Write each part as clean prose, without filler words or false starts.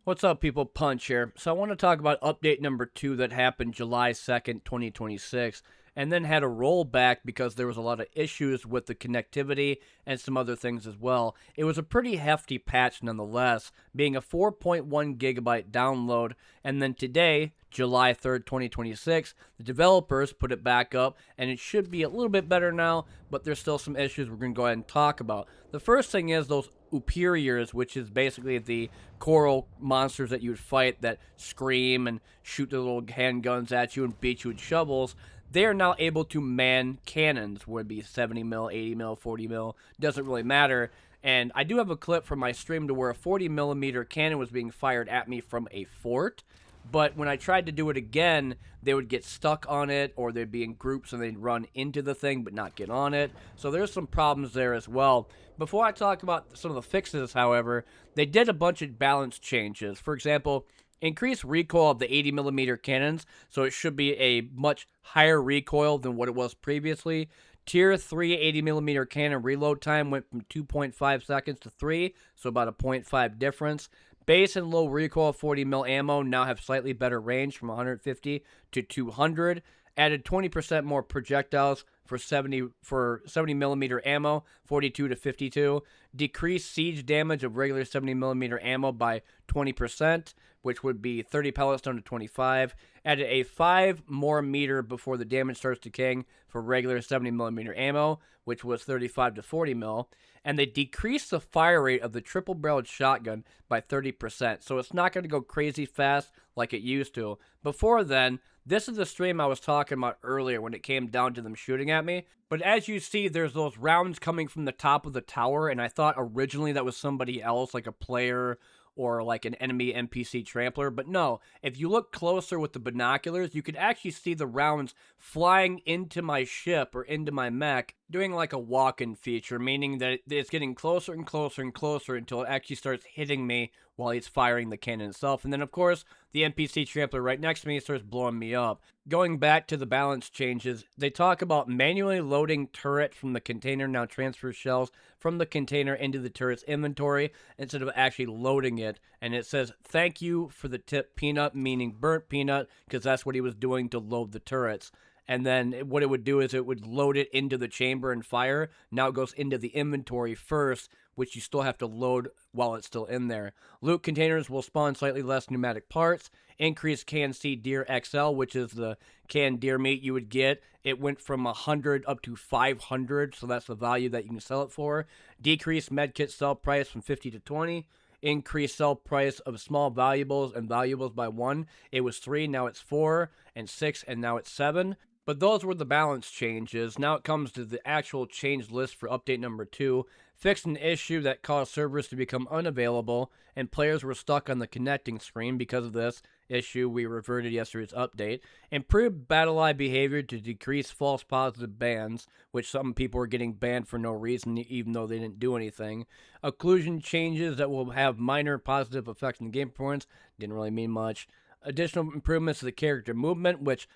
What's up, people? Punch here. So, I want to talk about update number 2 that happened July 2nd, 2026, and then had a rollback because there was a lot of issues with the connectivity and some other things as well. It was a pretty hefty patch nonetheless, being a 4.1 gigabyte download, and then today, July 3rd, 2026, the developers put it back up, and it should be a little bit better now, but there's still some issues we're going to go ahead and talk about. The first thing is those Uperiors, which is basically the coral monsters that you would fight that scream and shoot their little handguns at you and beat you with shovels. They are now able to man cannons, would be 70 mil, 80 mil, 40 mil, doesn't really matter. And I do have a clip from my stream to where a 40 millimeter cannon was being fired at me from a fort. But when I tried to do it again, they would get stuck on it, or they'd be in groups and they'd run into the thing but not get on it. So there's some problems there as well. Before I talk about some of the fixes, however, they did a bunch of balance changes. For example, increase recoil of the 80 millimeter cannons, so it should be a much higher recoil than what it was previously. Tier 3 80 millimeter cannon reload time went from 2.5 seconds to 3, so about a 0.5 difference. Base and low recoil 40 mil ammo now have slightly better range from 150 to 200. Added 20% more projectiles for 70 millimeter ammo, 42 to 52. Decreased siege damage of regular 70 millimeter ammo by 20%, which would be 30 pellets down to 25. Added a 5 more meter before the damage starts decaying for regular 70 millimeter ammo, which was 35 to 40 mil. And they decreased the fire rate of the triple-barreled shotgun by 30%, so it's not going to go crazy fast like it used to. Before then, this is the stream I was talking about earlier when it came down to them shooting at me. But as you see, there's those rounds coming from the top of the tower, and I thought originally that was somebody else, like a player or like an enemy NPC trampler. But no, if you look closer with the binoculars, you could actually see the rounds flying into my ship or into my mech, doing like a walk-in feature, meaning that it's getting closer and closer and closer until it actually starts hitting me while he's firing the cannon itself. And then, of course, the NPC trampler right next to me starts blowing me up. Going back to the balance changes, they talk about manually loading turret from the container now transfers shells from the container into the turret's inventory instead of actually loading it. And it says, thank you for the tip, Peanut, meaning burnt peanut, because that's what he was doing to load the turrets. And then what it would do is it would load it into the chamber and fire. Now it goes into the inventory first, which you still have to load while it's still in there. Loot containers will spawn slightly less pneumatic parts. Increased CNC Deer XL, which is the canned deer meat you would get. It went from 100 up to 500, so that's the value that you can sell it for. Decreased medkit sell price from 50 to 20. Increased sell price of small valuables and valuables by 1. It was 3, now it's 4, and 6, and now it's 7. But those were the balance changes. Now it comes to the actual change list for update number 2. Fixed an issue that caused servers to become unavailable, and players were stuck on the connecting screen because of this issue. We reverted yesterday's update. Improved BattleEye behavior to decrease false positive bans, which some people were getting banned for no reason, even though they didn't do anything. Occlusion changes that will have minor positive effects on the game performance. Didn't really mean much. Additional improvements to the character movement, which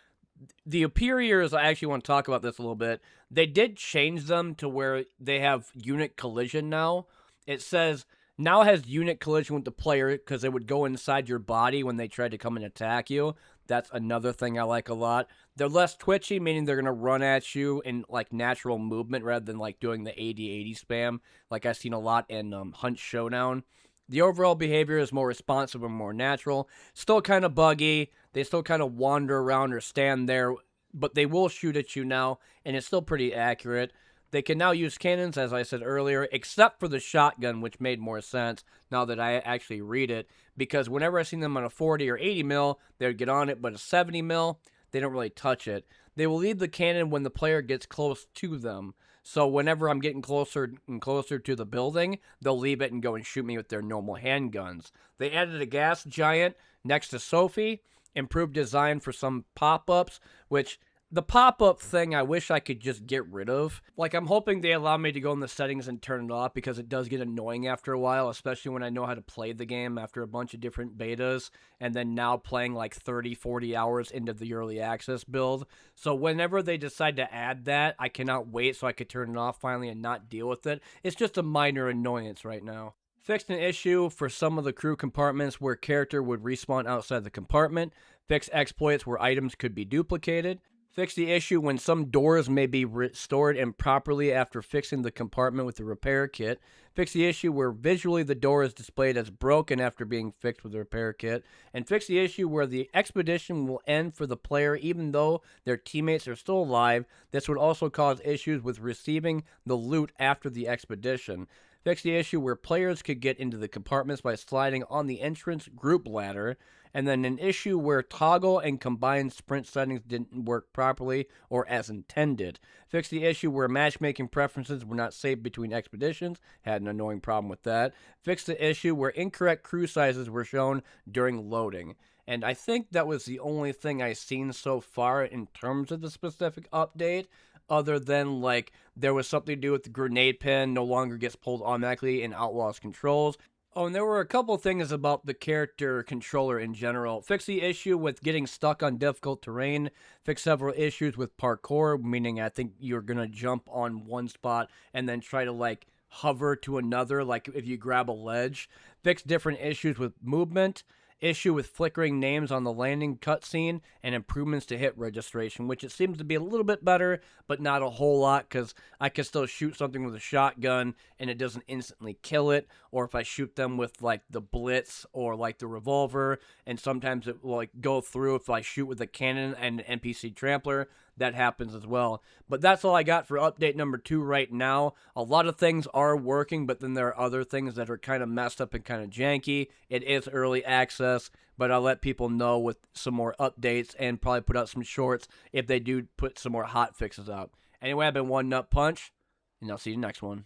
the Superiors, I actually want to talk about this a little bit. They did change them to where they have unit collision now. It says now has unit collision with the player because it would go inside your body when they tried to come and attack you. That's another thing I like a lot. They're less twitchy, meaning they're going to run at you in like natural movement rather than like doing the 80-80 spam like I've seen a lot in Hunt Showdown. The overall behavior is more responsive and more natural. Still kind of buggy. They still kind of wander around or stand there, but they will shoot at you now, and it's still pretty accurate. They can now use cannons, as I said earlier, except for the shotgun, which made more sense now that I actually read it, because whenever I seen them on a 40 or 80 mil, they would get on it, but a 70 mil, they don't really touch it. They will leave the cannon when the player gets close to them. So whenever I'm getting closer and closer to the building, they'll leave it and go and shoot me with their normal handguns. They added a gas giant next to Sophie, improved design for some pop-ups, which the pop-up thing I wish I could just get rid of. Like, I'm hoping they allow me to go in the settings and turn it off because it does get annoying after a while, especially when I know how to play the game after a bunch of different betas and then now playing like 30, 40 hours into the early access build. So whenever they decide to add that, I cannot wait so I could turn it off finally and not deal with it. It's just a minor annoyance right now. Fixed an issue for some of the crew compartments where character would respawn outside the compartment. Fixed exploits where items could be duplicated. Fixed the issue when some doors may be restored improperly after fixing the compartment with the repair kit. Fix the issue where visually the door is displayed as broken after being fixed with the repair kit. And fix the issue where the expedition will end for the player even though their teammates are still alive. This would also cause issues with receiving the loot after the expedition. Fix the issue where players could get into the compartments by sliding on the entrance group ladder. And then an issue where toggle and combined sprint settings didn't work properly or as intended. Fix the issue where matchmaking preferences were not saved between expeditions. Had an annoying problem with that. Fix the issue where incorrect crew sizes were shown during loading. And I think that was the only thing I've seen so far in terms of the specific update, other than like there was something to do with the grenade pin no longer gets pulled automatically in Outlaws controls. Oh, and there were a couple things about the character controller in general. Fix the issue with getting stuck on difficult terrain. Fix several issues with parkour, meaning I think you're going to jump on one spot and then try to like hover to another, like if you grab a ledge. Fix different issues with movement. Issue with flickering names on the landing cutscene, and improvements to hit registration, which it seems to be a little bit better, but not a whole lot, because I can still shoot something with a shotgun and it doesn't instantly kill it, or if I shoot them with like the blitz or like the revolver, and sometimes it will like go through if I shoot with a cannon and an NPC trampler. That happens as well. But that's all I got for update number 2 right now. A lot of things are working, but then there are other things that are kind of messed up and kind of janky. It is early access, but I'll let people know with some more updates and probably put out some shorts if they do put some more hot fixes out. Anyway, I've been One Nut Punch, and I'll see you next one.